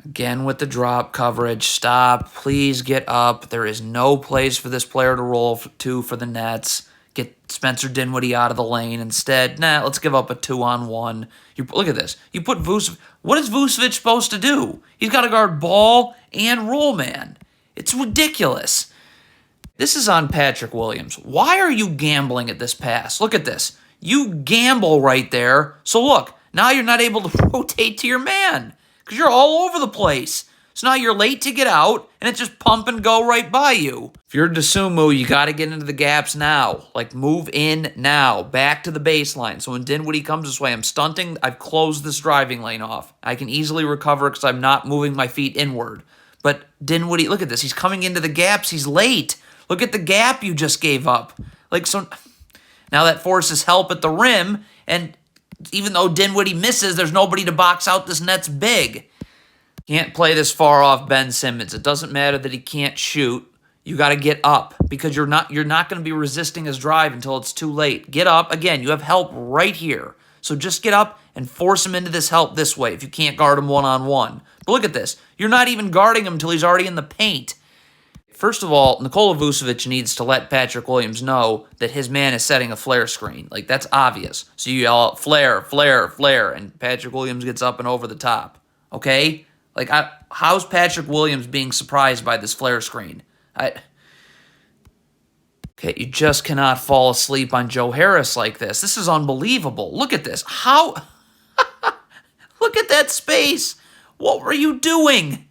Again with the drop coverage. Stop. Please get up. There is no place for this player to roll to for the Nets. Get Spencer Dinwiddie out of the lane. Instead, let's give up a 2-on-1. Look at this. You put Vucevic. What is Vucevic supposed to do? He's got to guard ball and roll man. It's ridiculous. This is on Patrick Williams. Why are you gambling at this pass? Look at this. You gamble right there. So look, now you're not able to rotate to your man because you're all over the place. So now you're late to get out, and it's just pump and go right by you. If you're Dosunmu, you got to get into the gaps now. Like, move in now. Back to the baseline. So when Dinwiddie comes this way, I'm stunting. I've closed this driving lane off. I can easily recover because I'm not moving my feet inward. But Dinwiddie, look at this. He's coming into the gaps. He's late. Look at the gap you just gave up. So now that forces help at the rim, and even though Dinwiddie misses, there's nobody to box out this Nets big. Can't play this far off Ben Simmons. It doesn't matter that he can't shoot. You got to get up because you're not going to be resisting his drive until it's too late. Get up. Again, you have help right here. So just get up and force him into this help this way if you can't guard him one-on-one. But look at this. You're not even guarding him until he's already in the paint. First of all, Nikola Vucevic needs to let Patrick Williams know that his man is setting a flare screen. Like, that's obvious. So you yell out, flare, flare, flare, and Patrick Williams gets up and over the top. Okay? Like, how's Patrick Williams being surprised by this flare screen? Okay, you just cannot fall asleep on Joe Harris like this. This is unbelievable. Look at this. How? Look at that space. What were you doing?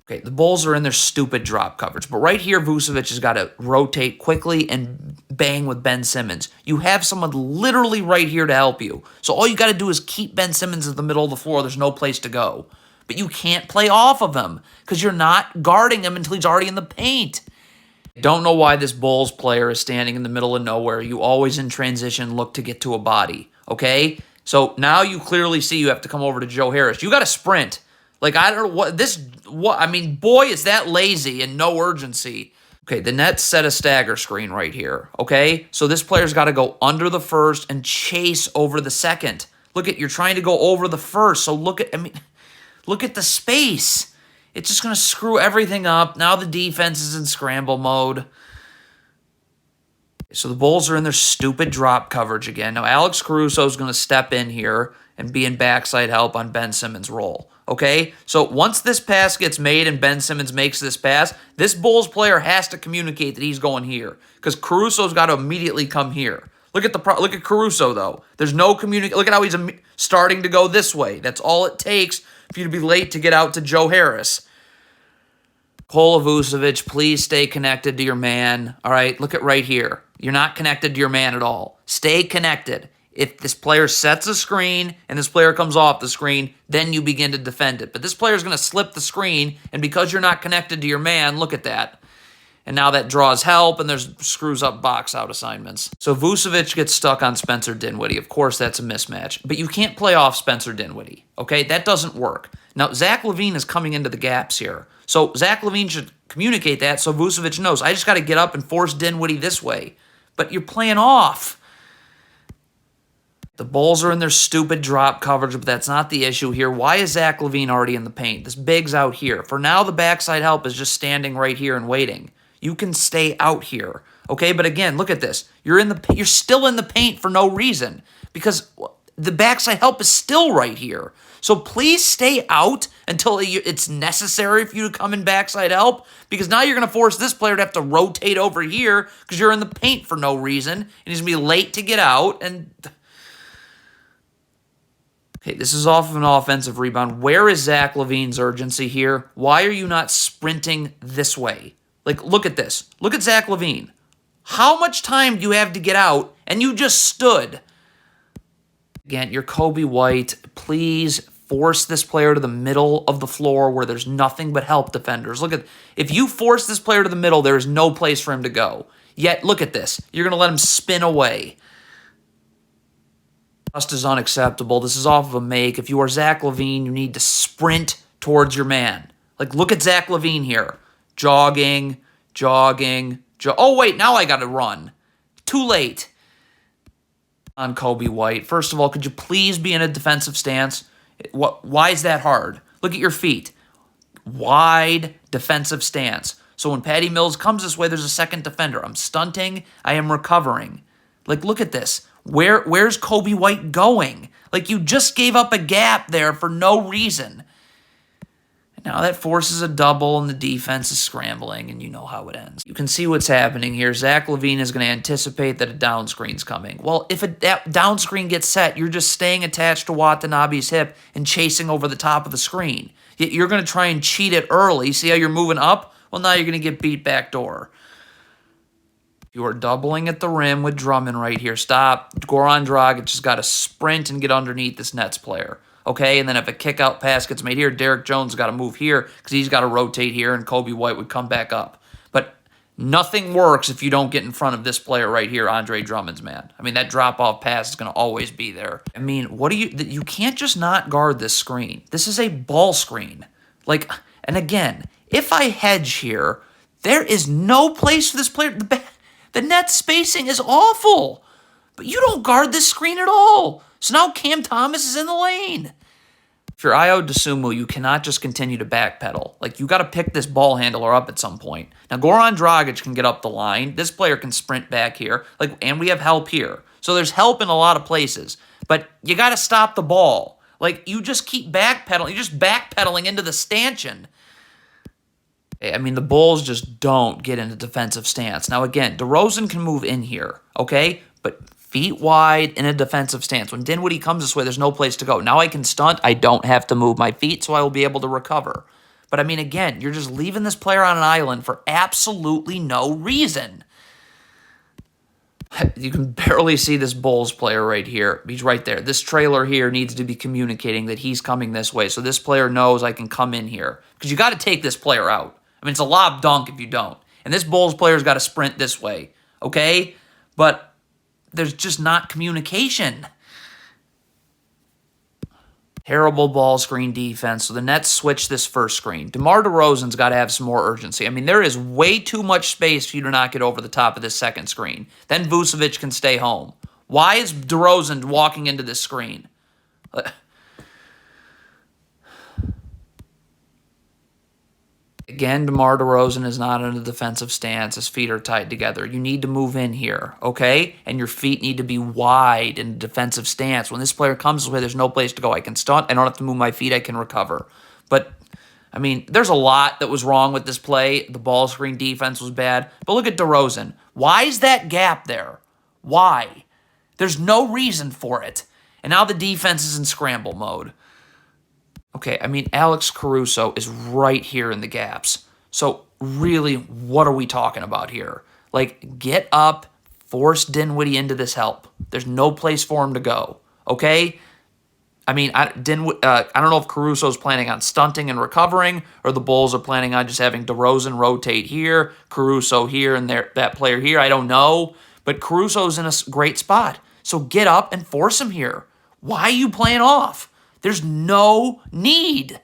Okay, the Bulls are in their stupid drop coverage, but right here, Vucevic has got to rotate quickly and bang with Ben Simmons. You have someone literally right here to help you. So all you got to do is keep Ben Simmons at the middle of the floor. There's no place to go. But you can't play off of him because you're not guarding him until he's already in the paint. Don't know why this Bulls player is standing in the middle of nowhere. You always in transition look to get to a body, okay? So now you clearly see you have to come over to Joe Harris. You got to sprint. Like, I don't know I mean, boy, is that lazy and no urgency. Okay, the Nets set a stagger screen right here, okay? So this player's got to go under the first and chase over the second. You're trying to go over the first, so look at the space. It's just going to screw everything up. Now the defense is in scramble mode. So the Bulls are in their stupid drop coverage again. Now Alex Caruso is going to step in here and be in backside help on Ben Simmons' roll. Okay, so once this pass gets made and Ben Simmons makes this pass, this Bulls player has to communicate that he's going here because Caruso's got to immediately come here. Look at Caruso though. There's no communication. Look at how he's starting to go this way. That's all it takes for you to be late to get out to Joe Harris. Nikola Vucevic, please stay connected to your man. All right, look at right here. You're not connected to your man at all. Stay connected. If this player sets a screen and this player comes off the screen, then you begin to defend it. But this player is going to slip the screen, and because you're not connected to your man, look at that. And now that draws help, and there's screws up box out assignments. So Vucevic gets stuck on Spencer Dinwiddie. Of course, that's a mismatch. But you can't play off Spencer Dinwiddie, okay? That doesn't work. Now, Zach LaVine is coming into the gaps here. So Zach LaVine should communicate that so Vucevic knows, I just got to get up and force Dinwiddie this way. But you're playing off. The Bulls are in their stupid drop coverage, but that's not the issue here. Why is Zach LaVine already in the paint? This big's out here. For now, the backside help is just standing right here and waiting. You can stay out here, okay? But again, look at this. You're still in the paint for no reason because the backside help is still right here. So please stay out until it's necessary for you to come in backside help because now you're going to force this player to have to rotate over here because you're in the paint for no reason and he's going to be late to get out and... Okay, this is off of an offensive rebound. Where is Zach LaVine's urgency here? Why are you not sprinting this way? Like, look at this. Look at Zach LaVine. How much time do you have to get out? And you just stood. Again, you're Kobe White. Please force this player to the middle of the floor where there's nothing but help defenders. If you force this player to the middle, there is no place for him to go. Yet, look at this. You're going to let him spin away. Just is unacceptable. This is off of a make. If you are Zach LaVine, you need to sprint towards your man. Like, look at Zach LaVine here. Jogging. Oh, wait, now I got to run. Too late on Kobe White. First of all, could you please be in a defensive stance? Why is that hard? Look at your feet. Wide defensive stance. So when Patty Mills comes this way, there's a second defender. I'm stunting. I am recovering. Like, look at this. Where's Coby White going? Like, you just gave up a gap there for no reason. And now that forces a double, and the defense is scrambling, and you know how it ends. You can see what's happening here. Zach LaVine is going to anticipate that a down screen's coming. Well, if that down screen gets set, you're just staying attached to Watanabe's hip and chasing over the top of the screen. You're going to try and cheat it early. See how you're moving up? Well, now you're going to get beat backdoor. You are doubling at the rim with Drummond right here. Stop. Goran Dragic just got to sprint and get underneath this Nets player. Okay, and then if a kick-out pass gets made here, Derrick Jones got to move here because he's got to rotate here, and Coby White would come back up. But nothing works if you don't get in front of this player right here, Andre Drummond's man. I mean, that drop-off pass is going to always be there. I mean, you can't just not guard this screen. This is a ball screen. Like, and again, if I hedge here, there is no place for this player. The net spacing is awful, but you don't guard this screen at all. So now Cam Thomas is in the lane. If you're Ayo Dosunmu, you cannot just continue to backpedal. Like, you got to pick this ball handler up at some point. Now, Goran Dragic can get up the line. This player can sprint back here. Like, and we have help here. So there's help in a lot of places. But you got to stop the ball. Like, you just keep backpedaling. You're just backpedaling into the stanchion. I mean, the Bulls just don't get into defensive stance. Now, again, DeRozan can move in here, okay? But feet wide in a defensive stance. When Dinwiddie comes this way, there's no place to go. Now I can stunt. I don't have to move my feet, so I will be able to recover. But, I mean, again, you're just leaving this player on an island for absolutely no reason. You can barely see this Bulls player right here. He's right there. This trailer here needs to be communicating that he's coming this way, so this player knows I can come in here. Because you got to take this player out. I mean, it's a lob dunk if you don't. And this Bulls player's got to sprint this way, okay? But there's just not communication. Terrible ball screen defense. So the Nets switch this first screen. DeMar DeRozan's got to have some more urgency. I mean, there is way too much space for you to not get over the top of this second screen. Then Vucevic can stay home. Why is DeRozan walking into this screen? Again, DeMar DeRozan is not in a defensive stance. His feet are tied together. You need to move in here, okay? And your feet need to be wide in a defensive stance. When this player comes this way, there's no place to go. I can stunt. I don't have to move my feet. I can recover. But, I mean, there's a lot that was wrong with this play. The ball screen defense was bad. But look at DeRozan. Why is that gap there? Why? There's no reason for it. And now the defense is in scramble mode. Okay, I mean, Alex Caruso is right here in the gaps. So, really, what are we talking about here? Like, get up, force Dinwiddie into this help. There's no place for him to go, okay? I mean, I don't know if Caruso's planning on stunting and recovering, or the Bulls are planning on just having DeRozan rotate here, Caruso here, and that player here. I don't know, but Caruso's in a great spot. So, get up and force him here. Why are you playing off? There's no need.